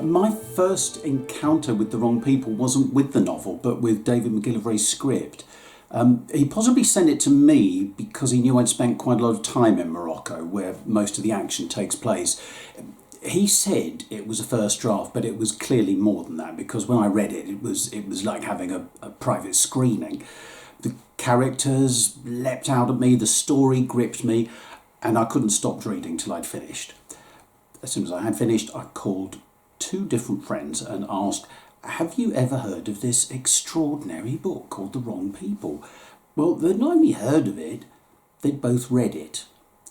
My first encounter with The Wrong People wasn't with the novel, but with David McGillivray's script. He possibly sent it to me because he knew I'd spent quite a lot of time in Morocco, where most of the action takes place. He said it was a first draft, but it was clearly more than that, because when I read it, it was like having a private screening. The characters leapt out at me, the story gripped me, and I couldn't stop reading till I'd finished. As soon as I had finished, I called two different friends and asked, have you ever heard of this extraordinary book called The Wrong People? Well, they'd not only heard of it, they'd both read it.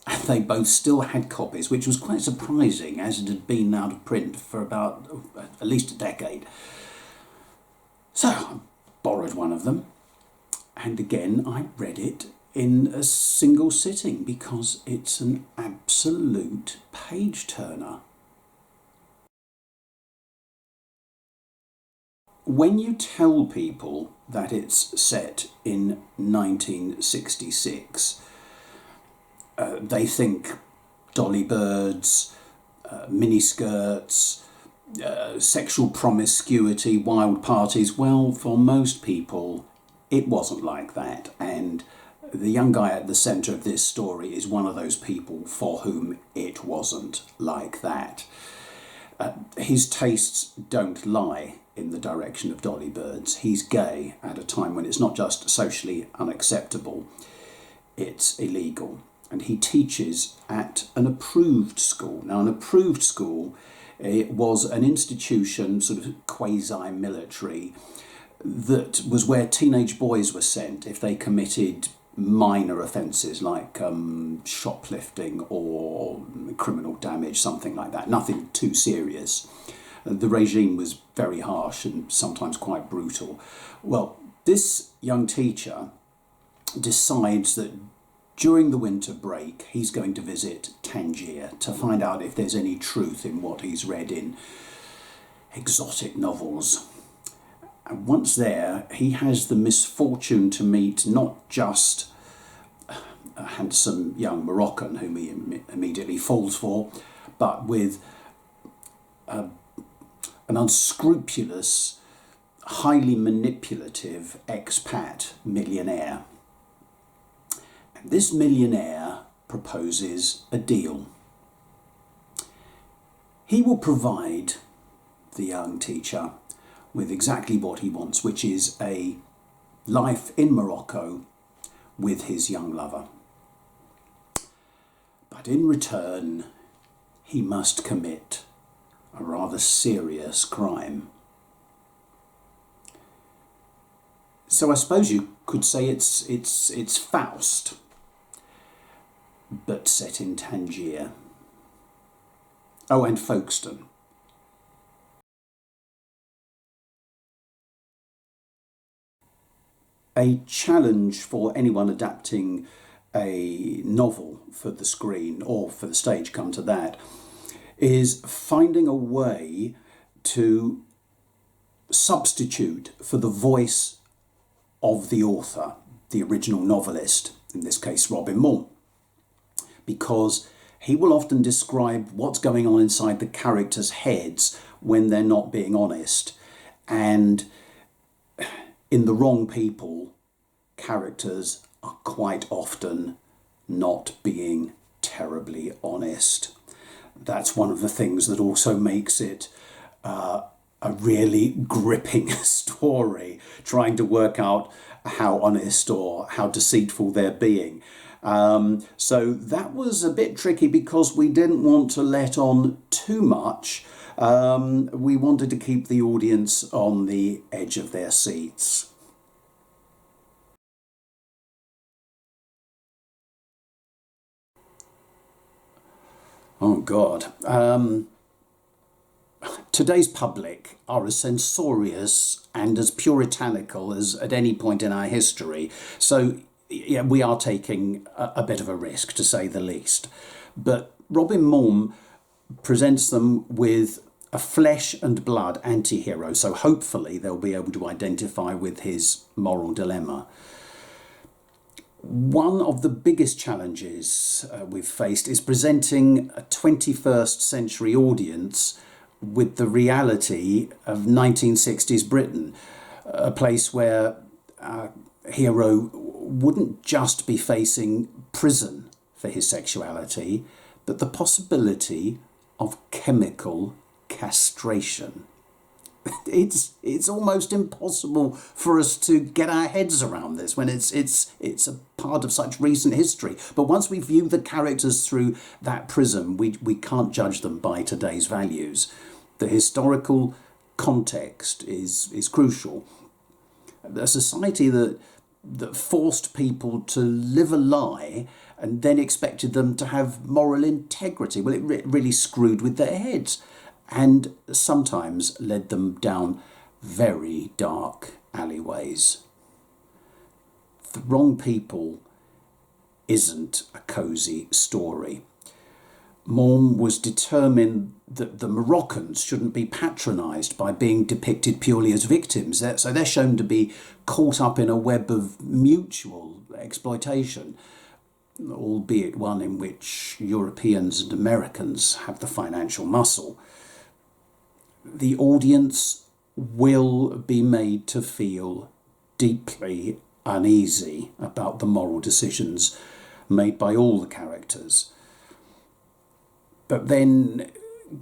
And they both still had copies, which was quite surprising, as it had been out of print for about at least a decade. So I borrowed one of them, and again I read it in a single sitting because it's an absolute page-turner. When you tell people that it's set in 1966, they think dolly birds, miniskirts, sexual promiscuity, wild parties. Well, for most people, it wasn't like that. And the young guy at the centre of this story is one of those people for whom it wasn't like that. His tastes don't lie in the direction of dolly birds. He's gay at a time when it's not just socially unacceptable, it's illegal. And he teaches at an approved school. Now, an approved school, it was an institution, sort of quasi-military, that was where teenage boys were sent if they committed minor offences like shoplifting or criminal damage, something like that. Nothing too serious. The regime was very harsh and sometimes quite brutal. Well, this young teacher decides that during the winter break he's going to visit Tangier to find out if there's any truth in what he's read in exotic novels. And once there, he has the misfortune to meet not just a handsome young Moroccan whom he immediately falls for, but with an unscrupulous, highly manipulative expat millionaire. And this millionaire proposes a deal. He will provide the young teacher with exactly what he wants, which is a life in Morocco with his young lover. But in return, he must commit a rather serious crime. So I suppose you could say it's Faust, but set in Tangier. Oh, and Folkestone. A challenge for anyone adapting a novel for the screen or for the stage, come to that, is finding a way to substitute for the voice of the author, the original novelist, in this case Robin Moore, because he will often describe what's going on inside the characters' heads when they're not being honest. And in The Wrong People, characters are quite often not being terribly honest. That's one of the things that also makes it a really gripping story, trying to work out how honest or how deceitful they're being. So that was a bit tricky because we didn't want to let on too much. We wanted to keep the audience on the edge of their seats. Oh God. Today's public are as censorious and as puritanical as at any point in our history. So yeah, we are taking a bit of a risk, to say the least. But Robin Moore presents them with a flesh and blood anti-hero, so hopefully they'll be able to identify with his moral dilemma. One of the biggest challenges we've faced is presenting a 21st century audience with the reality of 1960s Britain, a place where our hero wouldn't just be facing prison for his sexuality, but the possibility of chemical castration. It's almost impossible for us to get our heads around this when it's a part of such recent history. But once we view the characters through that prism, we can't judge them by today's values. The historical context is crucial. A society that forced people to live a lie and then expected them to have moral integrity. Well, it really screwed with their heads, and sometimes led them down very dark alleyways. The Wrong People isn't a cosy story. Maugham was determined that the Moroccans shouldn't be patronised by being depicted purely as victims. So they're shown to be caught up in a web of mutual exploitation, albeit one in which Europeans and Americans have the financial muscle. The audience will be made to feel deeply uneasy about the moral decisions made by all the characters. But then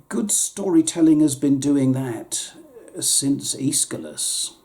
good storytelling has been doing that since Aeschylus.